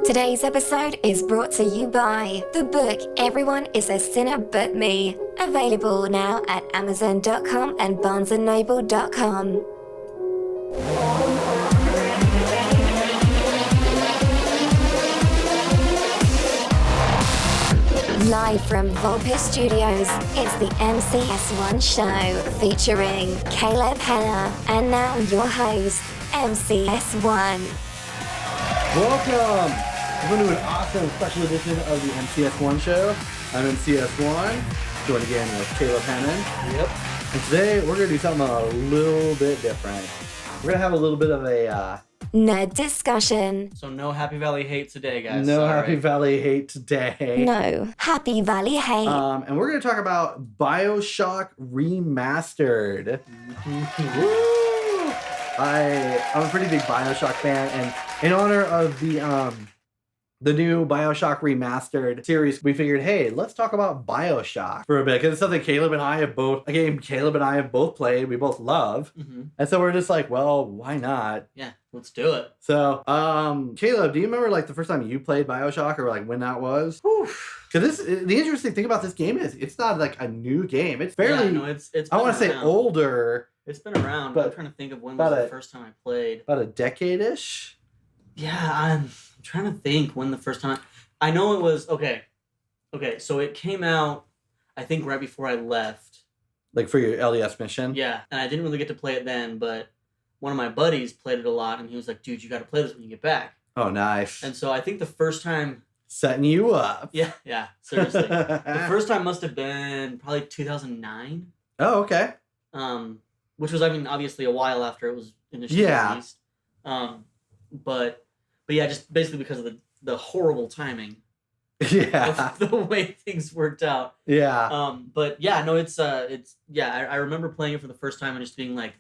Today's episode is brought to you by the book Everyone is a Sinner But Me, available now at Amazon.com and BarnesandNoble.com. Live from Volpis Studios, it's the MCS1 show featuring Caleb Henner, and now your host, MCS1. Welcome to an awesome special edition of the MCS1 show. I'm MCS1, joined again with Caleb Henner. Yep. And today we're going to do something a little bit different. We're going to have a little bit of a nerd discussion. So no Happy Valley hate today, guys. No Sorry. Happy Valley hate today. No Happy Valley hate. And we're going to talk about Bioshock Remastered. Woo! I'm a pretty big Bioshock fan, and in honor of the new Bioshock Remastered series, we figured, hey, let's talk about Bioshock for a bit, because it's something Caleb and I have both played, we both love, and so we're just like, well, why not? Yeah, let's do it. So, Caleb, do you remember like the first time you played Bioshock, or like when that was? Because the interesting thing about this game is it's not like a new game. It's fairly, it's been I want to say older. It's been around, but I'm trying to think of when was the first time I played. About a decade-ish? Yeah, I'm trying to think when the first time. I know it was, okay, so it came out, I think, right before I left. Like for your LES mission? Yeah, and I didn't really get to play it then, but one of my buddies played it a lot, and he was like, dude, you got to play this when you get back. Oh, nice. And so I think the first time... Setting you up. Yeah, seriously. The first time must have been probably 2009. Oh, okay. Which was, I mean, obviously a while after it was initially released. But yeah, just basically because of the horrible timing. Yeah. Of the way things worked out. Yeah. But yeah, no, I remember playing it for the first time and just being like...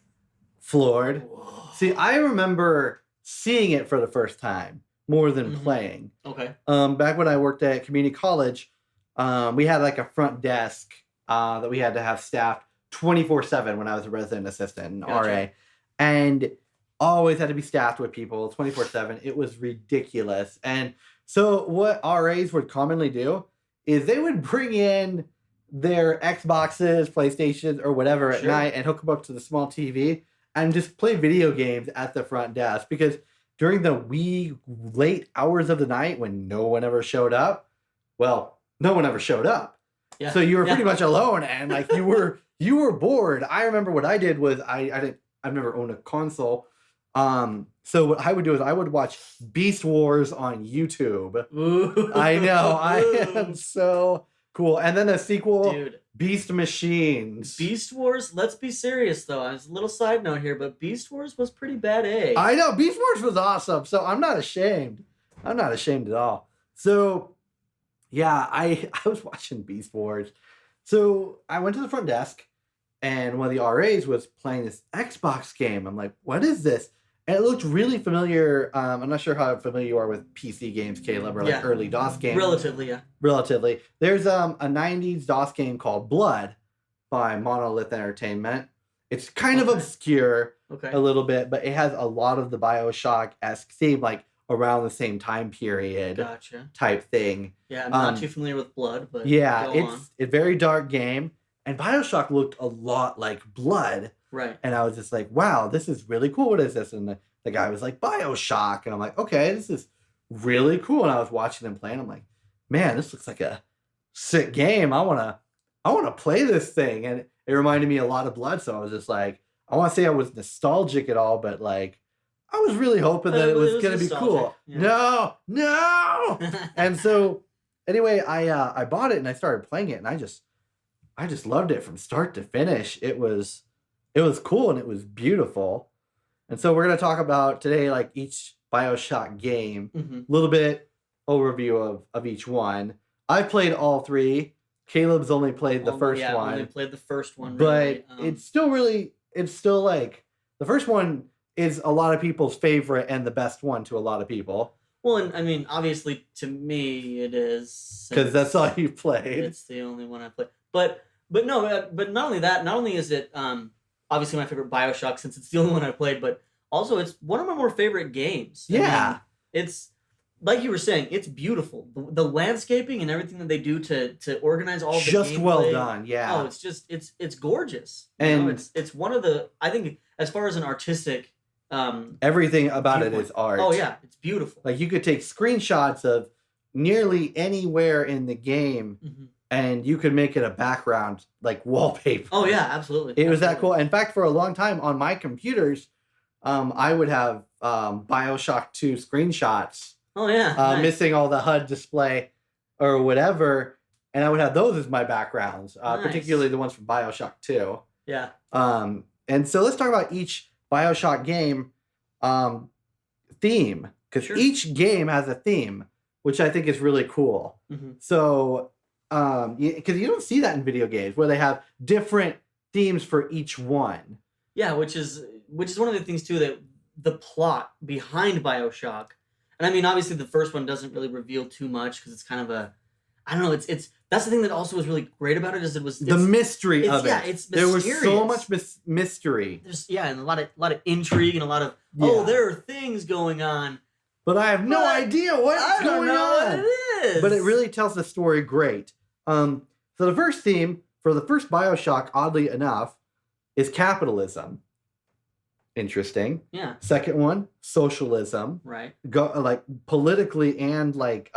floored. Whoa. See, I remember seeing it for the first time more than playing. Okay. Back when I worked at community college, we had like a front desk that we had to have staffed 24/7 when I was a resident assistant and RA. And always had to be staffed with people 24/7. It was ridiculous. And so what RAs would commonly do is they would bring in their Xboxes, PlayStations, or whatever at night and hook them up to the small TV and just play video games at the front desk, because during the wee late hours of the night when no one ever showed up, well, no one ever showed up. Yeah. So you were pretty much alone, and like you were bored. I remember what I did was I've never owned a console. So what I would do is I would watch Beast Wars on YouTube. Ooh. I know, I am so cool. And then a sequel, dude, Beast Machines. Beast Wars, let's be serious though. As a little side note here, but Beast Wars was pretty bad, eh? I know, Beast Wars was awesome, so I'm not ashamed. I'm not ashamed at all. So, yeah, I was watching Beast Wars. So I went to the front desk, and one of the RAs was playing this Xbox game. I'm like, what is this? And it looked really familiar. I'm not sure how familiar you are with PC games, Caleb, or like early DOS games. Relatively, yeah. Relatively. There's a 90s DOS game called Blood by Monolith Entertainment. It's kind of obscure a little bit, but it has a lot of the Bioshock-esque theme, like around the same time period type thing. Yeah, I'm not too familiar with Blood, but yeah, it's a very dark game. And Bioshock looked a lot like Blood. Right. And I was just like, wow, this is really cool. What is this? And the guy was like, Bioshock. And I'm like, okay, this is really cool. And I was watching him play, and I'm like, man, this looks like a sick game. I wanna play this thing. And it reminded me a lot of Blood. So I was just like, I want to say I was nostalgic at all, but like, I was really hoping that it was going to be cool. Yeah. No. And so anyway, I bought it and I started playing it, and I just loved it from start to finish. It was cool and it was beautiful. And so we're going to talk about today, like each Bioshock game, a little bit overview of each one. I've played all three. Caleb's only played the first one. Only played the first one. But it's still like, the first one is a lot of people's favorite and the best one to a lot of people. Well, and I mean, obviously to me it is. Because that's all you played. It's the only one I played. But no, but not only that, not only is it obviously my favorite Bioshock since it's the only one I played, but also it's one of my more favorite games. Yeah. I mean, like you were saying, it's beautiful. The landscaping and everything that they do to organize all the just gameplay, well done. Yeah. Oh, it's gorgeous. And it's one of the, I think, as far as an artistic everything about it viewpoint. is art. Oh yeah, it's beautiful. Like you could take screenshots of nearly anywhere in the game, and you could make it a background like wallpaper. Oh yeah, absolutely. It was that cool. In fact, for a long time on my computers, I would have Bioshock 2 screenshots. Oh yeah, nice. Missing all the HUD display or whatever, and I would have those as my backgrounds, Nice. particularly the ones from Bioshock 2. Yeah. And so let's talk about each Bioshock game theme, because Sure. each game has a theme, which I think is really cool. So, because you don't see that in video games where they have different themes for each one. Yeah, which is one of the things too, that the plot behind Bioshock, and I mean obviously the first one doesn't really reveal too much because it's kind of a, I don't know, it's that's the thing that also was really great about it, is it's The mystery of it. Yeah, it's there was mysterious. so much mystery. There's and a lot of intrigue and a lot of Yeah. there are things going on, But I have no idea what's going on. What it is. But it really tells the story great. So the first theme for the first Bioshock, oddly enough, is capitalism. Interesting. Yeah. Second one, socialism. Right. Like politically and like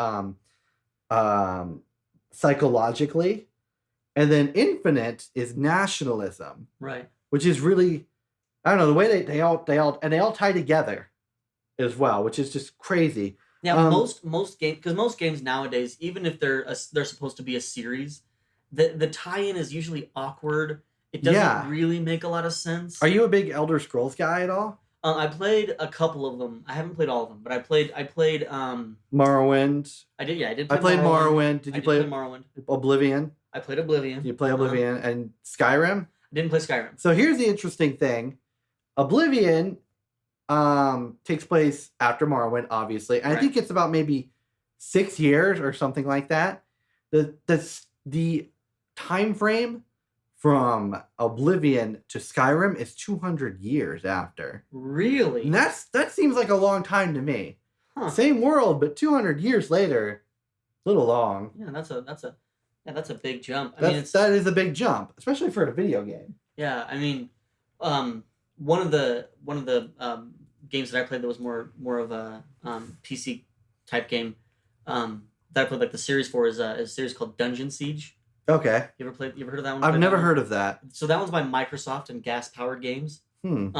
psychologically. And then Infinite is nationalism, Right. which is really, I don't know, the way they all tie together as well, which is just crazy. Yeah, most games, because most games nowadays, even if they're supposed to be a series, the tie-in is usually awkward. It doesn't really make a lot of sense. Are you a big Elder Scrolls guy at all? I played a couple of them. I haven't played all of them, but I played Morrowind. I did I play played Morrowind. Did you play Morrowind? Oblivion? I played Oblivion. Did you play Oblivion and Skyrim? I didn't play Skyrim. So here's the interesting thing. Oblivion takes place after Morrowind, obviously. And I think it's about maybe 6 years or something like that. The time frame from Oblivion to Skyrim is 200 years after. Really? And that seems like a long time to me. Huh. Same world, but 200 years later, a little long. Yeah, that's a big jump. That is a big jump, especially for a video game. Yeah, I mean, one of the games that I played that was more of a PC type game that I played like the series for is a series called Dungeon Siege. Okay. You ever heard of that one? I've never heard of that. So that one's by Microsoft and Gas Powered Games. Hmm.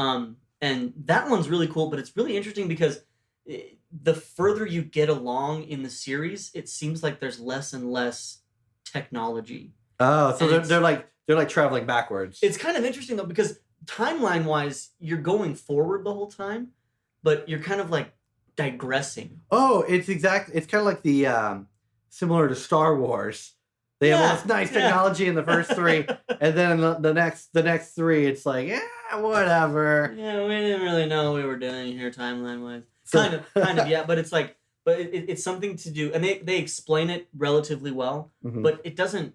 And that one's really cool, but it's really interesting because the further you get along in the series, it seems like there's less and less technology. Oh, so they're like traveling backwards. It's kind of interesting though, because timeline wise, you're going forward the whole time, but you're kind of like digressing. Oh, it's kind of like the similar to Star Wars. They have all this nice technology in the first 3, and then the next 3, it's like, whatever. Yeah, we didn't really know what we were doing here timeline wise. So, Kind of, yeah. But it's like, it's something to do, and they explain it relatively well, but it doesn't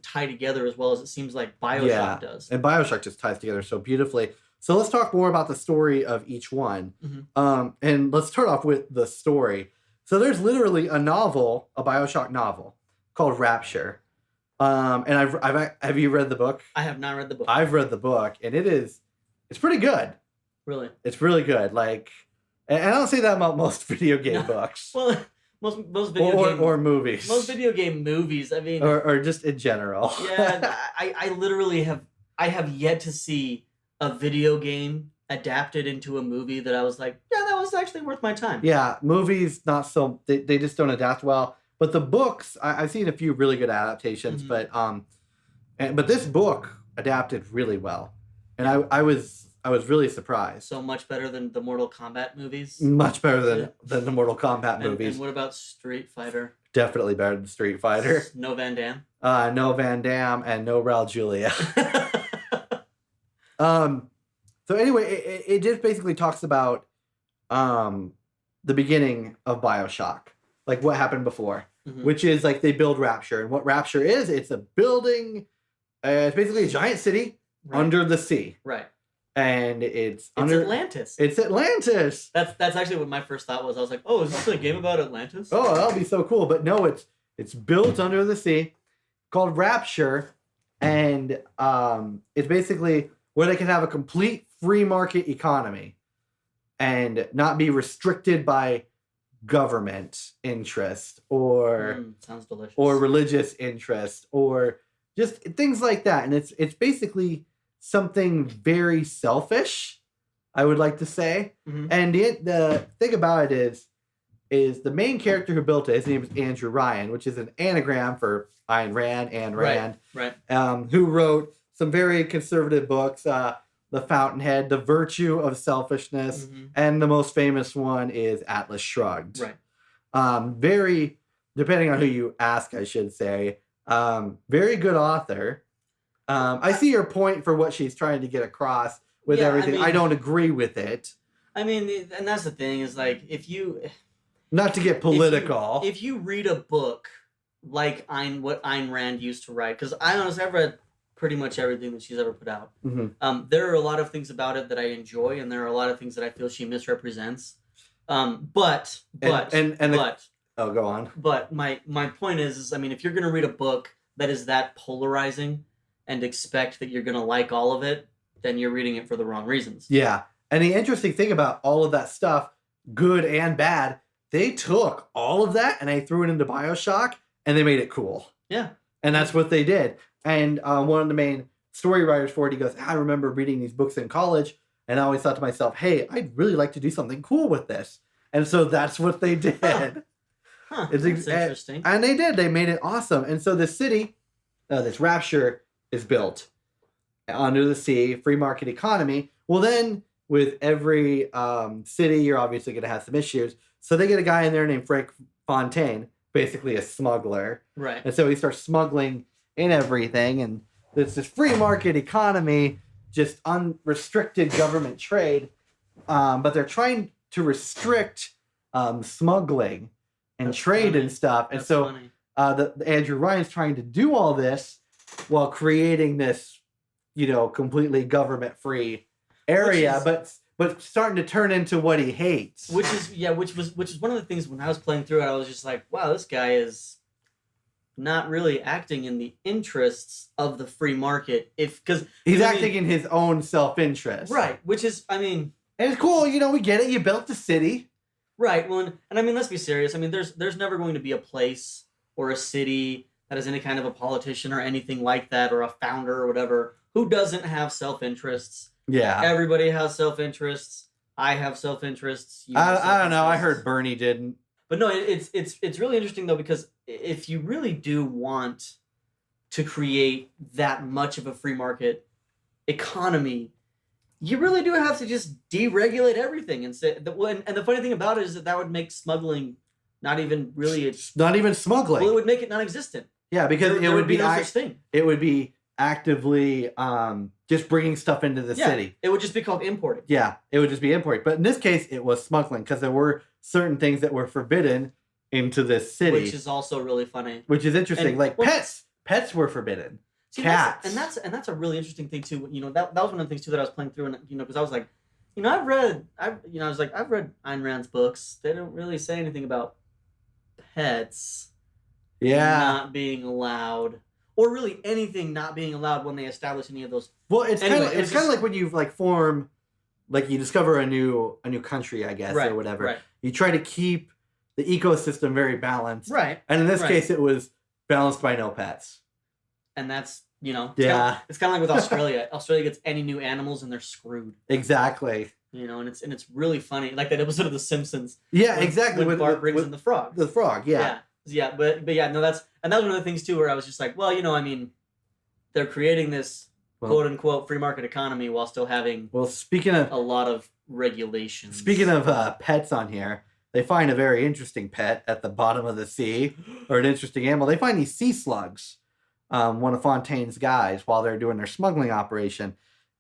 tie together as well as it seems like Bioshock does. And Bioshock just ties together so beautifully. So let's talk more about the story of each one. And let's start off with the story. So there's literally a Bioshock novel called Rapture. And have you read the book? I have not read the book. I've read the book, and it's pretty good. Really? It's really good. Like, and I don't say that about most video game books. Well, most video game or movies. Most video game movies. I mean, or just in general. Yeah, I literally have yet to see a video game adapted into a movie that I was like, yeah, that was actually worth my time. Yeah, movies not so they just don't adapt well. But the books, I've seen a few really good adaptations, but this book adapted really well, and I was really surprised. So much better than the Mortal Kombat movies. Much better than the Mortal Kombat movies. And what about Street Fighter? Definitely better than Street Fighter. No Van Damme. No Van Damme and no Raul Julia. So anyway, it just basically talks about the beginning of Bioshock. Like what happened before, which is like they build Rapture. And what Rapture is, it's a building. It's basically a giant city under the sea. Right. and it's Atlantis. It's Atlantis. That's actually what my first thought was. I was like, oh, is this a game about Atlantis? Oh, that'll be so cool. But no, it's built under the sea, called Rapture, and it's basically where they can have a complete free market economy and not be restricted by government interest or sounds delicious. Or religious interest or just things like that. And it's basically something very selfish, I would like to say. Mm-hmm. And the thing about it is the main character who built it, his name is Andrew Ryan, which is an anagram for Ayn Rand, right. Who wrote some very conservative books, The Fountainhead, The Virtue of Selfishness, and the most famous one is Atlas Shrugged. Right. Very, depending on who you ask, I should say, very good author. I see your point for what she's trying to get across with everything. I don't agree with it. I mean, and that's the thing is like, if you... Not to get political. If you read a book like what Ayn Rand used to write, because I've read pretty much everything that she's ever put out. There are a lot of things about it that I enjoy, and there are a lot of things that I feel she misrepresents. Oh, go on. But my point is, I mean, if you're going to read a book that is that polarizing and expect that you're going to like all of it, then you're reading it for the wrong reasons. Yeah. And the interesting thing about all of that stuff, good and bad, they took all of that and they threw it into Bioshock and they made it cool. Yeah. And that's what they did. And one of the main story writers for it, he goes, I remember reading these books in college and I always thought to myself, hey, I'd really like to do something cool with this. And so that's what they did. That's interesting. And they did. They made it awesome. And so the city, this Rapture, is built under the sea, free market economy. Well, then with every city, you're obviously going to have some issues. So they get a guy in there named Frank Fontaine, basically a smuggler. Right. And so he starts smuggling in everything. And it's this free market economy, just unrestricted government trade. But they're trying to restrict smuggling and trade and stuff. And so Andrew Ryan's trying to do all this while creating this, completely government-free area, but starting to turn into what he hates. Which is one of the things when I was playing through it, I was just like, wow, this guy is not really acting in the interests of the free market. Because he's acting in his own self-interest. Right, which is, and it's cool, we get it, you built the city. Right, well, and let's be serious. There's never going to be a place or a city that is any kind of a politician or anything like that, or a founder or whatever, who doesn't have self-interests. Yeah. Everybody has self-interests. I have self-interests. I don't know. I heard Bernie didn't. But no, it's really interesting, though, because if you really do want to create that much of a free market economy, you really do have to just deregulate everything. And the funny thing about it is that would make smuggling not even smuggling. Well, it would make it non-existent. Yeah, because there would be no such thing. It would be actively just bringing stuff into the city. It would just be called importing. Yeah, it would just be importing. But in this case, it was smuggling because there were certain things that were forbidden into this city. Which is also really funny. Which is interesting. Pets. Pets were forbidden. See, cats. That's a really interesting thing too. That was one of the things too that I was playing through, and because I was like, I've read Ayn Rand's books. They don't really say anything about pets. Yeah. Not being allowed, or really anything not being allowed when they establish any of those. Well, it's kind of like when you form, you discover a new country, I guess, or whatever. Right. You try to keep the ecosystem very balanced. Right. And in this case, it was balanced by no pets. And that's, it's kind of like with Australia. Australia gets any new animals and they're screwed. Exactly. And it's really funny, like that episode of The Simpsons. Yeah, exactly. When Bart brings in the frog. The frog, yeah. Yeah, but that was one of the things too where I was just like, well, they're creating this quote unquote free market economy while still having speaking of a lot of regulations. Speaking of pets on here, they find a very interesting pet at the bottom of the sea, or an interesting animal. They find these sea slugs, one of Fontaine's guys, while they're doing their smuggling operation.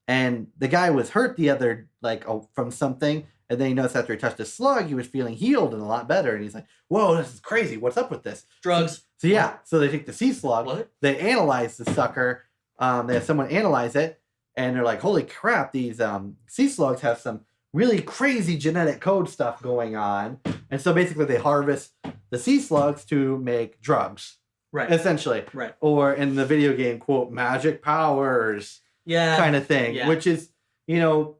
And the guy was hurt from something, and then he noticed after he touched a slug, he was feeling healed and a lot better. And he's like, whoa, this is crazy. What's up with this? Drugs. So they take the sea slug, they analyze the sucker, they have someone analyze it, and they're like, holy crap, these sea slugs have some really crazy genetic code stuff going on. And so basically they harvest the sea slugs to make drugs. Right. Essentially. Right. Or in the video game, quote, magic powers. Yeah. Kind of thing. Yeah. Which is, or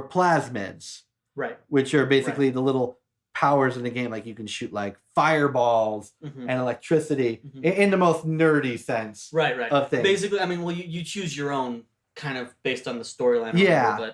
plasmids. Right. Which are basically the little powers in the game. Like you can shoot like fireballs and electricity in the most nerdy sense of things. Basically, I mean, well, you choose your own kind of based on the storyline. Yeah.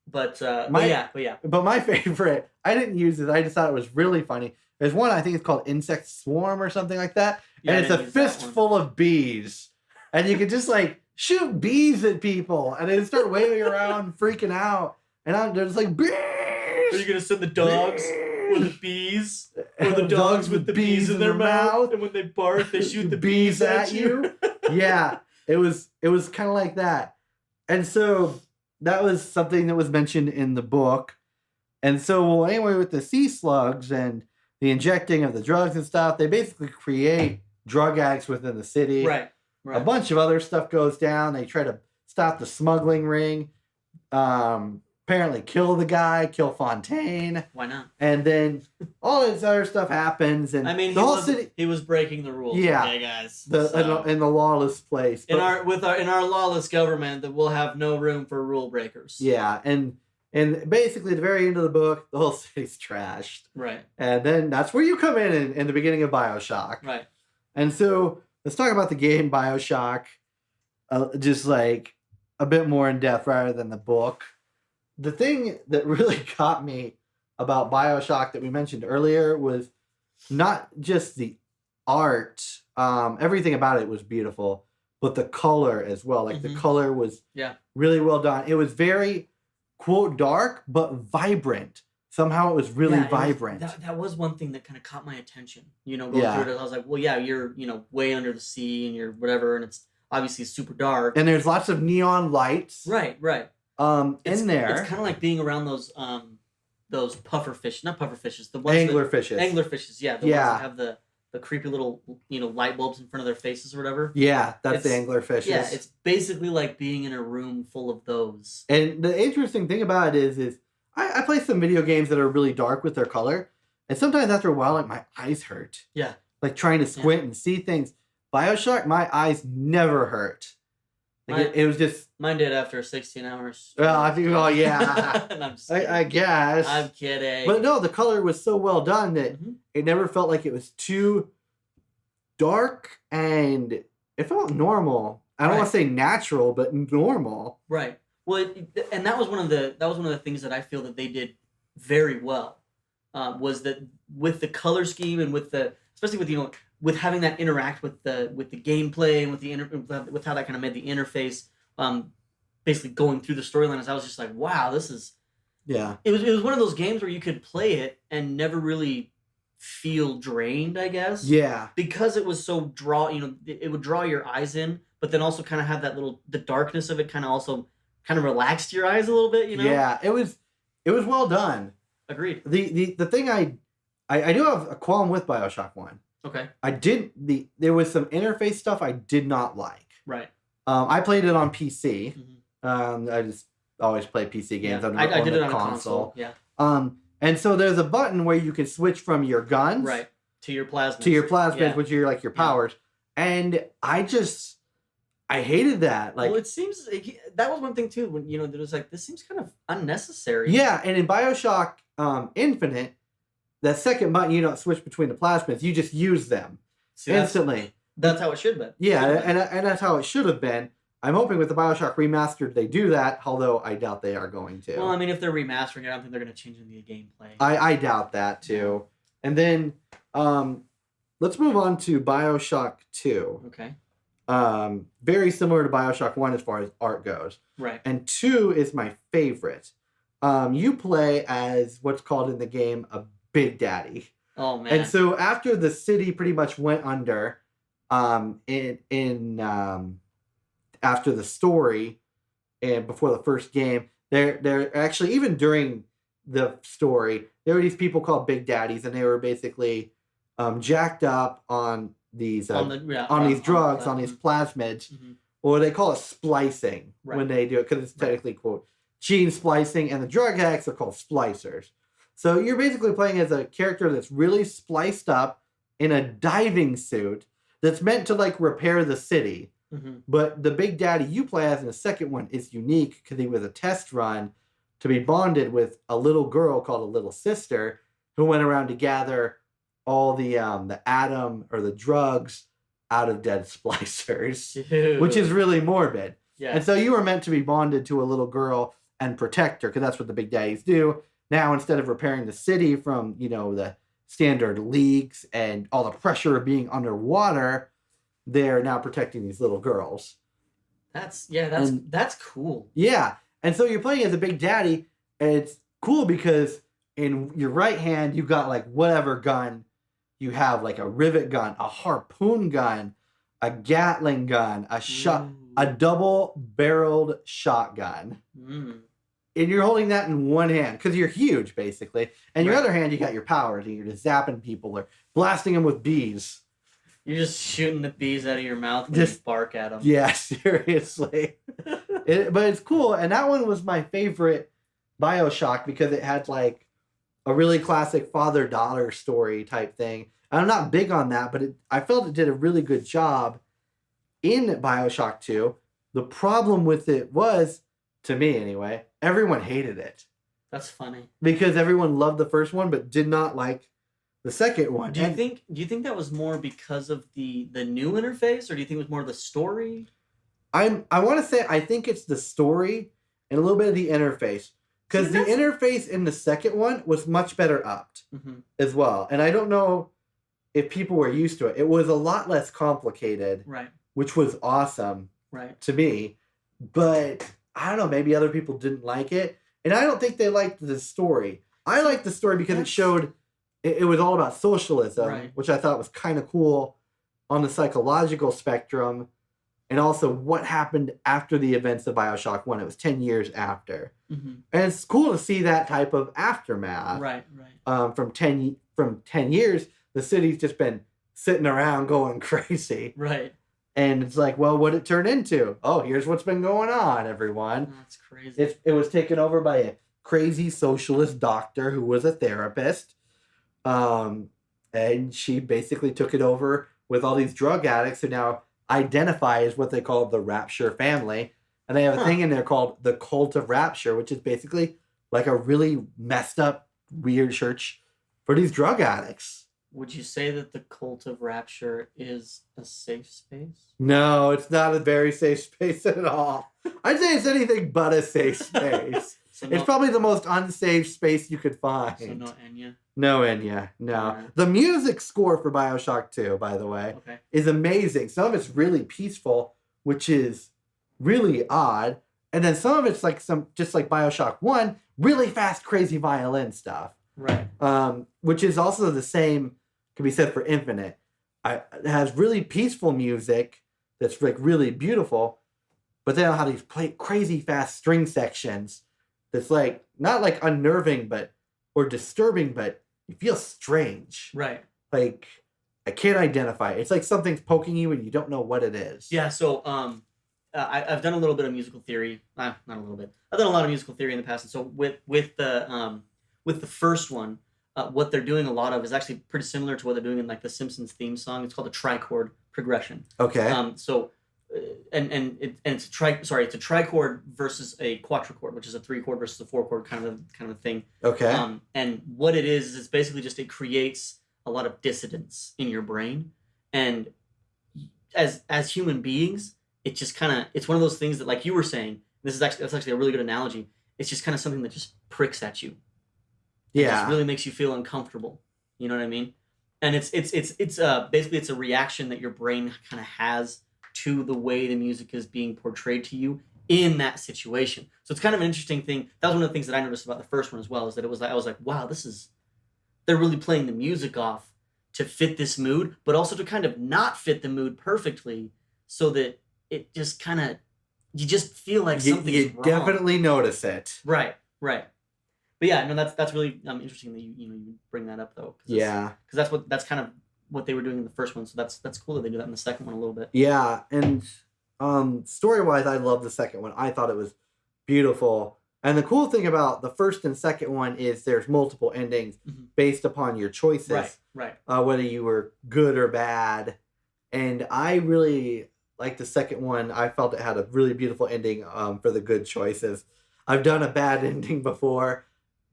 But yeah. But my favorite, I didn't use it. I just thought it was really funny. There's one, I think it's called Insect Swarm or something like that. Yeah, and it's a fistful of bees. And you can just like shoot bees at people. And they start waving around, freaking out. And they're just like, bees! Are you going to send the dogs or the bees? Or the dogs with the bees in their mouth? And when they bark, they shoot the bees at you? Yeah. It was kind of like that. And so that was something that was mentioned in the book. And so anyway, with the sea slugs and the injecting of the drugs and stuff, they basically create drug addicts within the city. Right. A bunch of other stuff goes down. They try to stop the smuggling ring. Apparently kill the guy, kill Fontaine. Why not? And then all this other stuff happens. And I mean, the whole city, he was breaking the rules. Yeah. Okay, guys. In the lawless place. In our lawless government, that we'll have no room for rule breakers. Yeah, and basically at the very end of the book, the whole city's trashed. Right. And then that's where you come in the beginning of Bioshock. Right. And so let's talk about the game Bioshock, just like a bit more in depth rather than the book. The thing that really got me about Bioshock that we mentioned earlier was not just the art. Everything about it was beautiful, but the color as well. Like the color was really well done. It was very, quote, dark, but vibrant. Somehow it was really vibrant. That was one thing that kind of caught my attention. Going through it, I was like, well, yeah, you're, way under the sea and you're whatever, and it's obviously super dark. And there's lots of neon lights. Right. In there. It's kind of like being around those puffer fish, not puffer fishes, the ones anglerfishes. Anglerfishes, yeah. The ones that have the creepy little, light bulbs in front of their faces or whatever. Yeah, that's the anglerfishes. Yeah, it's basically like being in a room full of those. And the interesting thing about it is I play some video games that are really dark with their color, and sometimes after a while, like, my eyes hurt. Yeah. Like trying to squint and see things. Bioshock, my eyes never hurt. Like it was just... Mine did after 16 hours. Well, I think, yeah. And I'm just I guess. I'm kidding. But no, the color was so well done that it never felt like it was too dark, and it felt normal. I don't want to say natural, but normal. Right. Well, and that was one of the things that I feel that they did very well. Was that with the color scheme and especially with with having that interact with the gameplay and with how that kind of made the interface, basically going through the storyline. As I was just like, wow, this is It was one of those games where you could play it and never really feel drained, I guess. Yeah. Because it was so it would draw your eyes in, but then also kind of have the darkness of it kind of relaxed your eyes a little bit, Yeah, it was well done. Agreed. The thing I do have a qualm with Bioshock 1. Okay. There was some interface stuff I did not like. Right. I played it on PC. I just always play PC games. Yeah. I did it on a console. Yeah. And so there's a button where you can switch from your guns to your plasmids, which are like your powers. And I hated that. Like, well, it seems that was one thing too. When there was like, this seems kind of unnecessary. Yeah, and in Bioshock Infinite, that second button, you don't switch between the plasmids. You just use them instantly. That's how it should have been. Yeah, and that's how it should have been. I'm hoping with the Bioshock Remastered they do that, although I doubt they are going to. Well, I mean, if they're remastering it, I don't think they're going to change any of the gameplay. I doubt that too. And then let's move on to Bioshock 2. Okay. Very similar to Bioshock 1 as far as art goes. Right. And 2 is my favorite. You play as what's called in the game a Big Daddy. Oh, man. And so after the city pretty much went under, after the story and before the first game, they're actually, even during the story, there were these people called Big Daddies, and they were basically jacked up on these these drugs, on these plasmids, or they call it splicing Right. when they do it because it's technically quote gene splicing, and the drug addicts are called splicers. So you're basically playing as a character that's really spliced up in a diving suit that's meant to like repair the city. Mm-hmm. But the Big Daddy you play as in the second one is unique because he was a test run to be bonded with a little girl called a little sister who went around to gather all the atom or the drugs out of dead splicers, Dude. which is really morbid. Yeah. And so you were meant to be bonded to a little girl and protect her because that's what the Big Daddies do. Now, instead of repairing the city from, the standard leaks and all the pressure of being underwater, they're now protecting these little girls. That's cool. Yeah. And so you're playing as a Big Daddy, and it's cool because in your right hand, you've got like whatever gun you have, like a rivet gun, a harpoon gun, a Gatling gun, a double-barreled shotgun. Mm. And you're holding that in one hand because you're huge, basically. And your Right. other hand, you got your powers, and you're just zapping people or blasting them with bees. You're just shooting the bees out of your mouth when Just- you bark at them. Yeah, seriously. But it's cool. And that one was my favorite Bioshock because it had like a really classic father-daughter story type thing. And I'm not big on that, but I felt it did a really good job in Bioshock 2. The problem with it was, to me anyway, everyone hated it. That's funny. Because everyone loved the first one but did not like the second one. Do you think that was more because of the new interface, or do you think it was more the story? I want to say I think it's the story and a little bit of the interface. Because the interface in the second one was much better upped as well. And I don't know if people were used to it. It was a lot less complicated, Right. which was awesome Right. to me. But I don't know, maybe other people didn't like it. And I don't think they liked the story. I liked the story because it showed it was all about socialism, Right. which I thought was kind of cool on the psychological spectrum. And also what happened after the events of Bioshock 1. It was 10 years after. Mm-hmm. And it's cool to see that type of aftermath. Right. Right. From 10 years, the city's just been sitting around going crazy. Right. And it's like, well, what it turned into? Oh, here's what's been going on, everyone. That's crazy. It was taken over by a crazy socialist doctor who was a therapist. And she basically took it over with all these drug addicts who now identify as what they call the Rapture family. And they have a thing in there called the Cult of Rapture, which is basically like a really messed up, weird church for these drug addicts. Would you say that the Cult of Rapture is a safe space? No, it's not a very safe space at all. I'd say it's anything but a safe space. It's probably the most unsafe space you could find. So no Enya? No Enya, no. Alright. The music score for Bioshock 2, by the way, Okay. is amazing. Some of it's really peaceful, which is really odd. And then some of it's like just like Bioshock 1, really fast, crazy violin stuff. Right. Which is also the same, can be said for Infinite. It has really peaceful music that's like really beautiful, but then how these play crazy fast string sections that's like not like unnerving or disturbing, but you feel strange. Right. Like I can't identify it. It's like something's poking you and you don't know what it is. Yeah. So I've done a little bit of musical theory. Not a little bit. I've done a lot of musical theory in the past, and so with the first one, what they're doing a lot of is actually pretty similar to what they're doing in like the Simpsons theme song. It's called a trichord progression. Okay. It's a trichord versus a quadrichord, which is a 3-chord versus a 4-chord kind of a thing. Okay. And what it is it's basically just it creates a lot of dissonance in your brain, and as human beings, it just kind of it's one of those things that, like you were saying, that's actually a really good analogy. It's just kind of something that just pricks at you. It just really makes you feel uncomfortable. You know what I mean? And it's basically it's a reaction that your brain kind of has to the way the music is being portrayed to you in that situation. So it's kind of an interesting thing. That was one of the things that I noticed about the first one as well, is that it was like, I was like, wow, they're really playing the music off to fit this mood, but also to kind of not fit the mood perfectly, so that it just kind of, you just feel like something's wrong. You definitely notice it. Right. But yeah, no, that's really interesting that you bring that up though. Because that's kind of what they were doing in the first one. So that's cool that they do that in the second one a little bit. Yeah, and Story-wise, I love the second one. I thought it was beautiful. And the cool thing about the first and second one is there's multiple endings based upon your choices. Right. Whether you were good or bad. And I really like the second one. I felt it had a really beautiful ending for the good choices. I've done a bad ending before,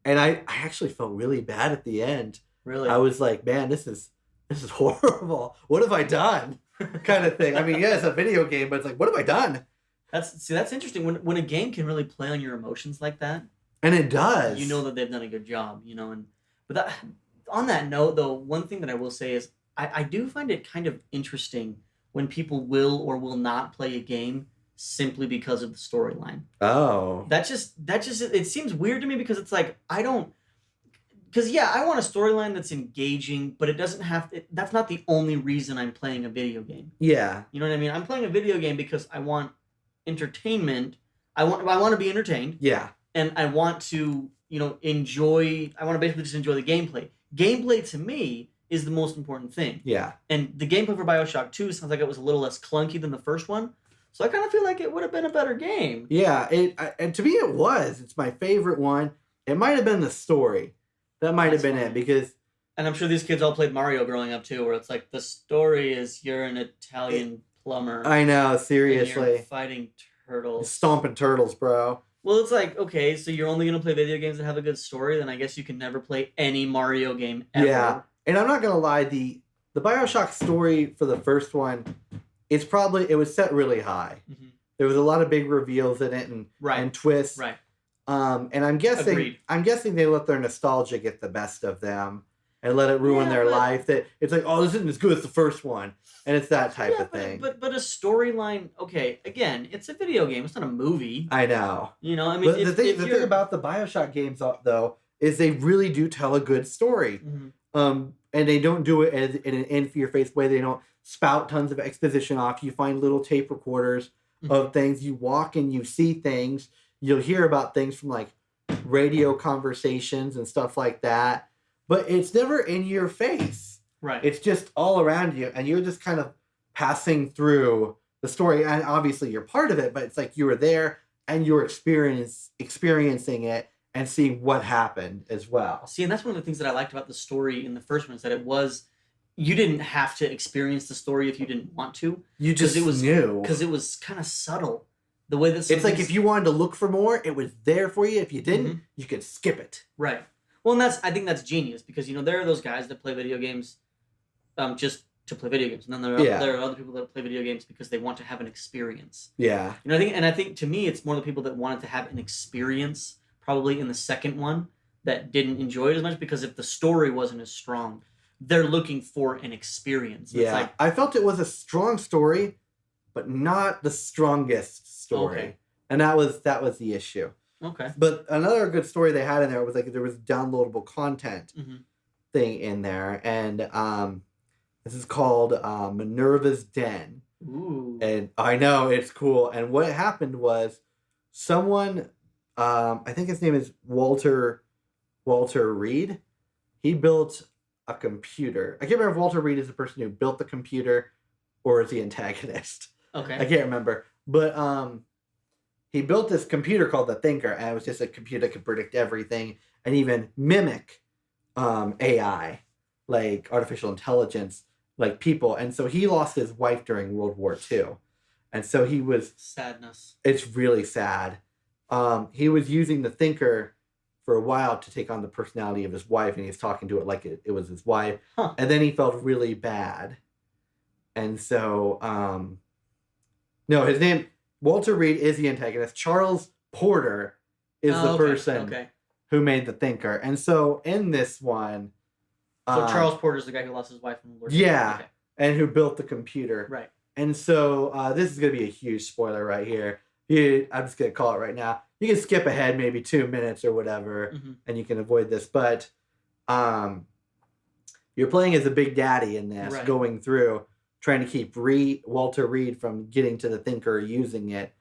and I actually felt really bad at the end. Really? I was like, man, this is horrible. What have I done? Kind of thing. I mean, yeah, it's a video game, but it's like, what have I done? That's interesting. When a game can really play on your emotions like that, and it does. You know that they've done a good job. On that note, though, one thing that I will say is I do find it kind of interesting when people will or will not play a game simply because of the storyline. Oh. That just it seems weird to me because it's like I want a storyline that's engaging, but it doesn't that's not the only reason I'm playing a video game. Yeah. You know what I mean? I'm playing a video game because I want entertainment. I want to be entertained. Yeah. And I want to, enjoy. I want to basically just enjoy the gameplay. Gameplay to me is the most important thing. Yeah. And the gameplay for Bioshock 2 sounds like it was a little less clunky than the first one. So I kind of feel like it would have been a better game. Yeah, and to me it was. It's my favorite one. It might have been the story. That might have been it because... And I'm sure these kids all played Mario growing up too, where it's like the story is you're an Italian plumber. I know, seriously. And you're fighting turtles. Stomping turtles, bro. Well, it's like, okay, so you're only going to play video games that have a good story, then I guess you can never play any Mario game ever. Yeah, and I'm not going to lie, the Bioshock story for the first one, it was set really high. Mm-hmm. There was a lot of big reveals in it and twists. Right. And I'm guessing they let their nostalgia get the best of them and let it ruin their life. That it's like, oh, this isn't as good as the first one, and it's that type of thing. But a storyline, okay. Again, it's a video game. It's not a movie. I know. I mean, but the thing about the Bioshock games, though, is they really do tell a good story. Mm-hmm. And they don't do it in an in-your-face way. They don't spout tons of exposition off. You find little tape recorders of things. You walk and you see things. You'll hear about things from like radio conversations and stuff like that. But it's never in your face. Right. It's just all around you. And you're just kind of passing through the story. And obviously you're part of it, but it's like you were there and you're experiencing it and seeing what happened as well. See, and that's one of the things that I liked about the story in the first one is that you didn't have to experience the story if you didn't want to. You just knew. Because it was kind of subtle. The way that it's like if you wanted to look for more, it was there for you. If you didn't, you could skip it. Right. Well, and I think that's genius because, there are those guys that play video games just to play video games. And then there are other people that play video games because they want to have an experience. Yeah. I think to me, it's more the people that wanted to have an experience probably in the second one that didn't enjoy it as much because if the story wasn't as strong, they're looking for an experience. Yeah. It's like, I felt it was a strong story, but not the strongest story. Okay. And that was the issue. Okay. But another good story they had in there was like there was downloadable content thing in there. And this is called Minerva's Den. Ooh. And I know, it's cool. And what happened was someone, I think his name is Walter Reed. He built a computer. I can't remember if Walter Reed is the person who built the computer or is the antagonist. Okay. I can't remember. But he built this computer called the Thinker, and it was just a computer that could predict everything and even mimic AI, like artificial intelligence, like people. And so he lost his wife during World War II. And so he was... Sadness. It's really sad. He was using the Thinker for a while to take on the personality of his wife, and he was talking to it like it was his wife. Huh. And then he felt really bad. And so... no, his name... Walter Reed is the antagonist. Charles Porter is the person who made the Thinker. And so in this one... So Charles Porter is the guy who lost his wife in World War II. Yeah, and who built the computer. Right. And so this is going to be a huge spoiler right here. I'm just going to call it right now. You can skip ahead maybe 2 minutes or whatever, and you can avoid this. But you're playing as a big daddy in this, going through... trying to keep Walter Reed from getting to the Thinker or using it.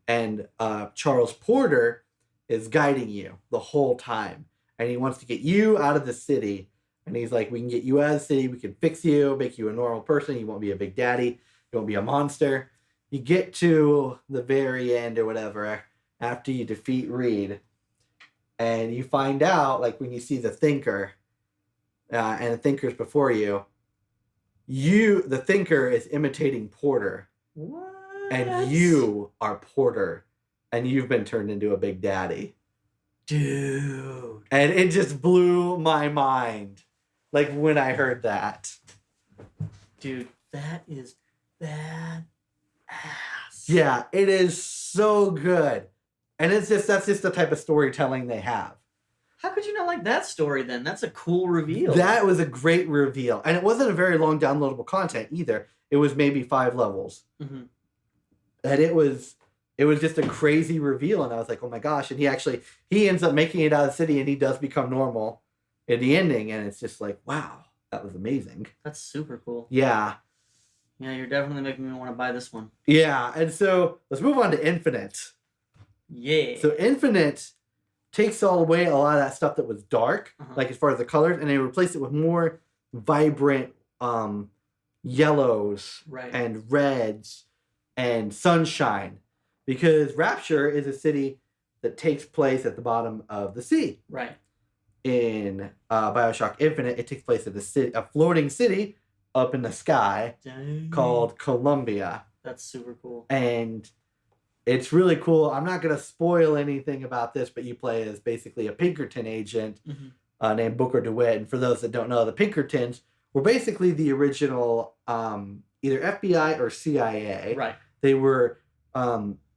And Charles Porter is guiding you the whole time. And he wants to get you out of the city. And he's like, we can get you out of the city. We can fix you, make you a normal person. You won't be a big daddy. You won't be a monster. you get to the very end or whatever after you defeat Reed, and you find out, like, when you see the Thinker, and the Thinker's before you, the Thinker is imitating Porter. What? And you are Porter, and you've been turned into a Big Daddy. Dude. And it just blew my mind, like, when I heard that. Dude, that is badass. Yeah, it is so good. And that's just the type of storytelling they have. How could you not like that story then? That's a cool reveal. That was a great reveal. And it wasn't a very long downloadable content either. It was maybe 5 levels. Mm-hmm. And it was just a crazy reveal. And I was like, oh my gosh. And he ends up making it out of the city, and he does become normal in the ending. And it's just like, wow, that was amazing. That's super cool. Yeah. Yeah, you're definitely making me want to buy this one. Yeah. And so let's move on to Infinite. Yeah. So Infinite takes all away a lot of that stuff that was dark, like as far as the colors, and they replace it with more vibrant yellows and reds and sunshine. Because Rapture is a city that takes place at the bottom of the sea. Right. In Bioshock Infinite, it takes place at a floating city up in the sky called Columbia. That's super cool. And it's really cool. I'm not going to spoil anything about this, but you play as basically a Pinkerton agent named Booker DeWitt. And for those that don't know, the Pinkertons were basically the original either FBI or CIA. Right. They were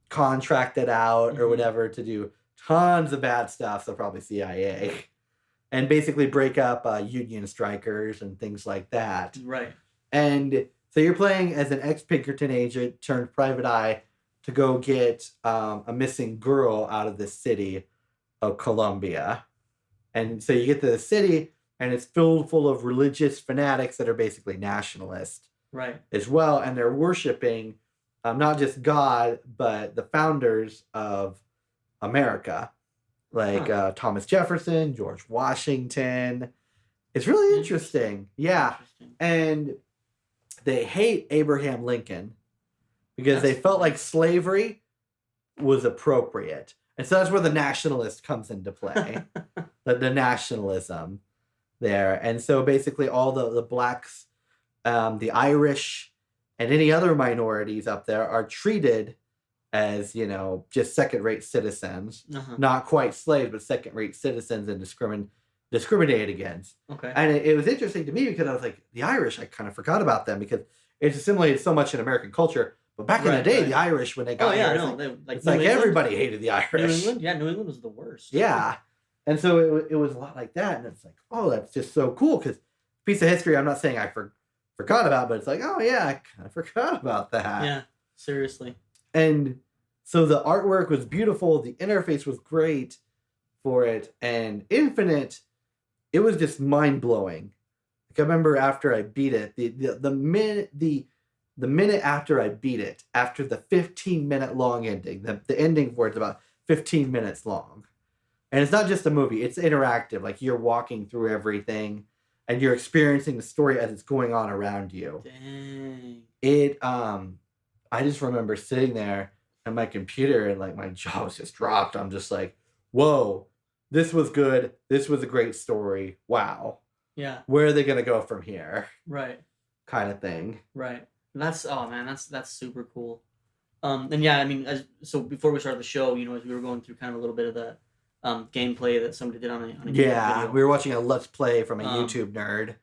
contracted out or whatever to do tons of bad stuff, so probably CIA. And basically break up union strikers and things like that. Right. And so you're playing as an ex-Pinkerton agent turned private eye to go get a missing girl out of the city of Columbia. And so you get to the city, and it's filled full of religious fanatics that are basically nationalists. Right. As well, and they're worshiping not just God, but the founders of America. Like Thomas Jefferson, George Washington. It's really interesting. Yeah. And they hate Abraham Lincoln because they felt like slavery was appropriate. And so that's where the nationalist comes into play. the nationalism there. And so basically all the blacks, the Irish, and any other minorities up there are treated as, just second-rate citizens. Not quite slaves, but second-rate citizens and discriminated against. Okay. And it was interesting to me because I was like, the Irish, I kind of forgot about them because it's assimilated so much in American culture. But back in the day, the Irish, when they got here, it's like everybody hated the Irish. New England? Yeah, New England was the worst. Yeah. And so it was a lot like that. And it's like, oh, that's just so cool because piece of history I'm not saying I forgot about, but it's like, oh, yeah, I kind of forgot about that. Yeah, seriously. And so the artwork was beautiful. The interface was great for it. And Infinite, it was just mind-blowing. Like I remember after I beat it, the minute after I beat it, after the 15-minute long ending, the ending for it's about 15 minutes long. And it's not just a movie, it's interactive. Like you're walking through everything and you're experiencing the story as it's going on around you. Dang. I just remember sitting there at my computer and like my jaw was just dropped. I'm just like, whoa, this was good. This was a great story. Wow. Yeah. Where are they going to go from here? Right. Kind of thing. Right. That's super cool. And yeah, I mean, so before we started the show, as we were going through kind of a little bit of the gameplay that somebody did on a YouTube video. We were watching a Let's Play from a YouTube nerd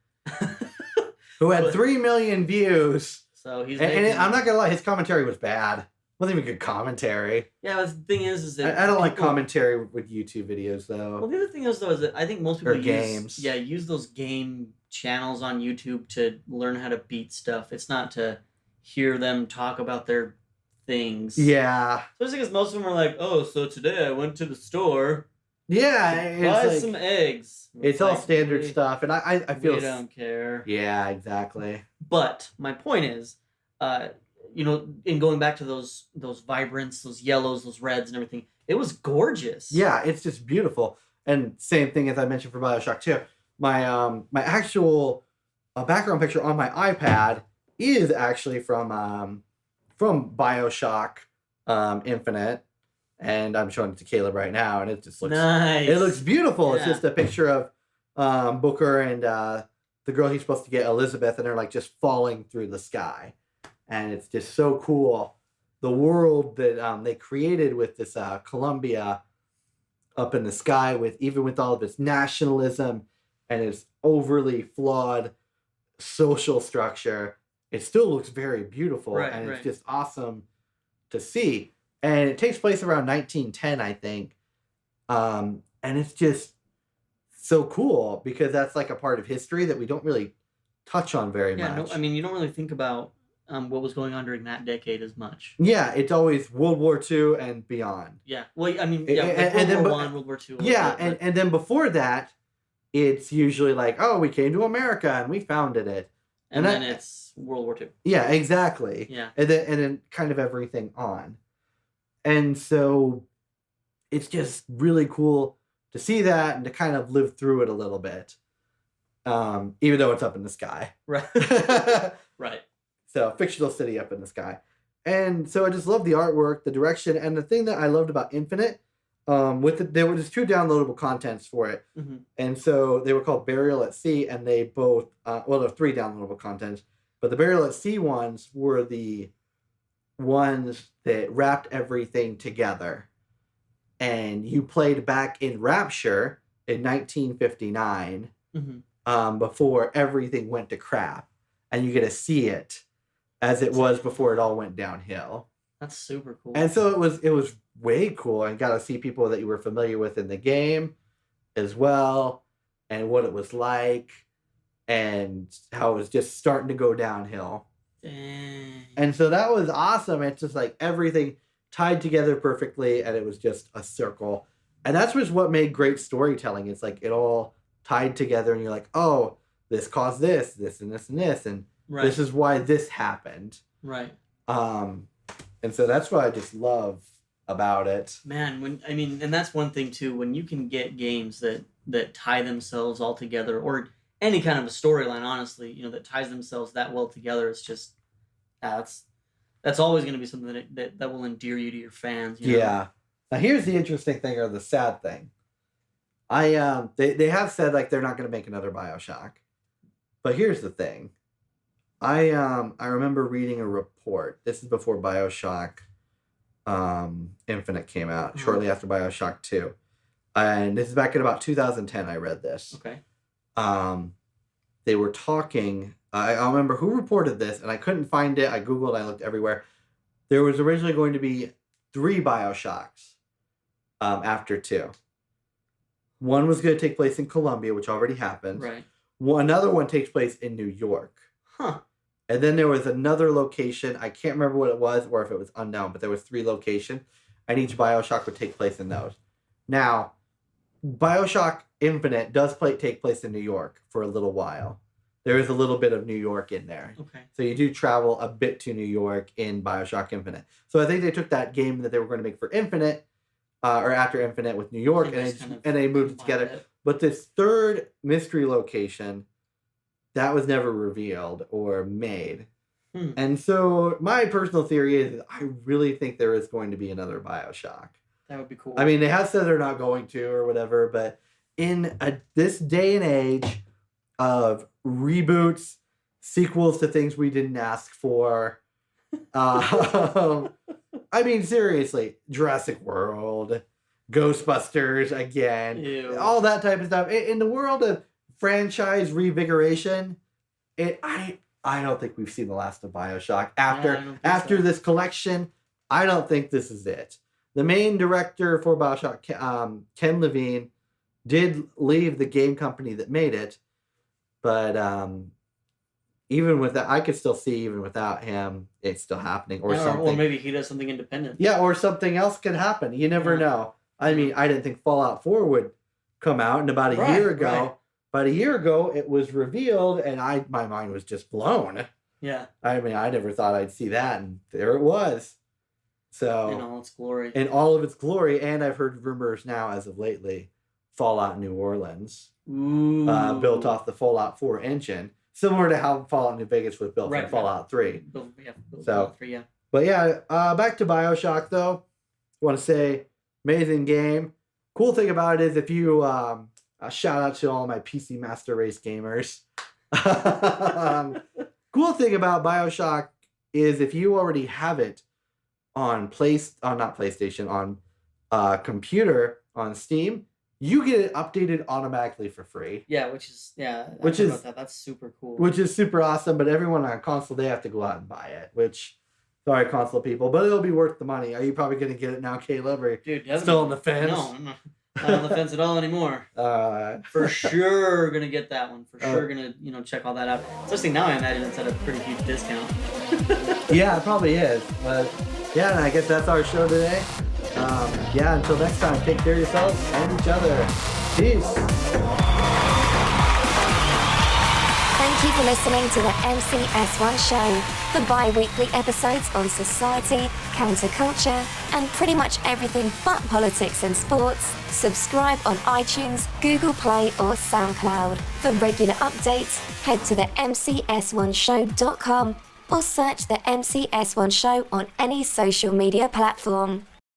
who had 3 million views. So he's and I'm not gonna lie, his commentary was bad. It wasn't even good commentary. Yeah, but the thing is that I don't like commentary with YouTube videos though. Well, the other thing is that I think most people use those game channels on YouTube to learn how to beat stuff. It's not to hear them talk about their things. Yeah. Especially because most of them are like, oh, so today I went to the store. Yeah, buy some eggs. It's all standard stuff, and I feel we don't care. Yeah, exactly. But my point is, in going back to those vibrants, those yellows, those reds, and everything, it was gorgeous. Yeah, it's just beautiful. And same thing as I mentioned for Bioshock 2. My my actual background picture on my iPad is actually from from Bioshock Infinite, and I'm showing it to Caleb right now, and it just looks nice. It looks beautiful. Yeah. It's just a picture of Booker and the girl he's supposed to get, Elizabeth, and they're like just falling through the sky, and it's just so cool. The world that they created with this Columbia up in the sky, with even with all of its nationalism and its overly flawed social structure, it still looks very beautiful, and it's just awesome to see. And it takes place around 1910, I think, and it's just so cool because that's like a part of history that we don't really touch on very much. No, I mean, you don't really think about what was going on during that decade as much. Yeah, it's always World War II and beyond. Yeah, well, I mean, and World War I, World War II. Yeah, and then before that, it's usually like, oh, we came to America and we founded it. And then it's World War II. Yeah, exactly. Yeah. And then kind of everything on. And so it's just really cool to see that and to kind of live through it a little bit. Even though it's up in the sky. Right. Right. So, fictional city up in the sky. And so I just love the artwork, the direction, and the thing that I loved about Infinite, there were just 2 downloadable contents for it. Mm-hmm. And so they were called Burial at Sea, and they both, there were 3 downloadable contents, but the Burial at Sea ones were the ones that wrapped everything together. And you played back in Rapture in 1959, before everything went to crap, and you get to see it as it was before it all went downhill. That's super cool. And so it was way cool, and got to see people that you were familiar with in the game as well, and what it was like, and how it was just starting to go downhill. Dang. And so that was awesome. It's just like everything tied together perfectly, and it was just a circle. And that's just what made great storytelling. It's like it all tied together, and you're like, oh, this caused this, this, and this, and this, and this is why this happened. Right. And so that's what I just love about it. Man, and that's one thing too, when you can get games that tie themselves all together, or any kind of a storyline, honestly, that ties themselves that well together, it's just, that's always going to be something that will endear you to your fans. Yeah. Now here's the interesting thing, or the sad thing. They have said like they're not going to make another Bioshock, but here's the thing. I remember reading a report. This is before Bioshock Infinite came out, shortly after Bioshock 2. And this is back in about 2010 I read this. Okay. They were talking, I don't remember who reported this, and I couldn't find it. I Googled, I looked everywhere. There was originally going to be 3 Bioshocks after 2. One was going to take place in Columbia, which already happened. Right. Another one takes place in New York. Huh. And then there was another location. I can't remember what it was or if it was unknown, but there was 3 locations, and each Bioshock would take place in those. Now, Bioshock Infinite does take place in New York for a little while. There is a little bit of New York in there. Okay. So you do travel a bit to New York in Bioshock Infinite. So I think they took that game that they were going to make for Infinite, or after Infinite with New York, and they moved it together. But this 3rd mystery location, that was never revealed or made. And so my personal theory is I really think there is going to be another Bioshock. That would be cool. I mean, they have said they're not going to or whatever, but in this day and age of reboots, sequels to things we didn't ask for, I mean, seriously, Jurassic World, Ghostbusters again, Ew. all that type of stuff. In the world of franchise revigoration, I don't think we've seen the last of Bioshock. After this collection, I don't think this is it. The main director for Bioshock, Ken Levine, did leave the game company that made it, but even with that, I could still see even without him, it's still happening, or something. Or maybe he does something independent. Yeah, or something else could happen. You never know. I mean, I didn't think Fallout 4 would come out, and about a year ago. Right. About a year ago, it was revealed, and my mind was just blown. Yeah. I mean, I never thought I'd see that, and there it was. So in all its glory. In all of its glory, and I've heard rumors now, as of lately, Fallout New Orleans, built off the Fallout 4 engine, similar to how Fallout New Vegas was built from Fallout 3. Fallout 3, yeah. But yeah, back to Bioshock though. I want to say, amazing game. Cool thing about it is if you, shout out to all my PC Master Race gamers. Cool thing about Bioshock is if you already have it on computer on Steam, you get it updated automatically for free. Yeah, which is about that. That's super cool. Which is super awesome, but everyone on console, they have to go out and buy it, which, sorry, console people, but it'll be worth the money. Are you probably going to get it now, Caleb, or dude, still on the fence? No, I'm not on the fence at all anymore. For sure gonna get that one. For sure gonna, check all that out. Especially now, I imagine it's at a pretty huge discount. Yeah, it probably is. But yeah, and I guess that's our show today. Until next time, take care of yourselves and each other. Peace. Thank you for listening to the MCS1 show. For bi-weekly episodes on society, counterculture, and pretty much everything but politics and sports, subscribe on iTunes, Google Play, or SoundCloud. For regular updates, head to the MCS1show.com or search the MCS1 show on any social media platform.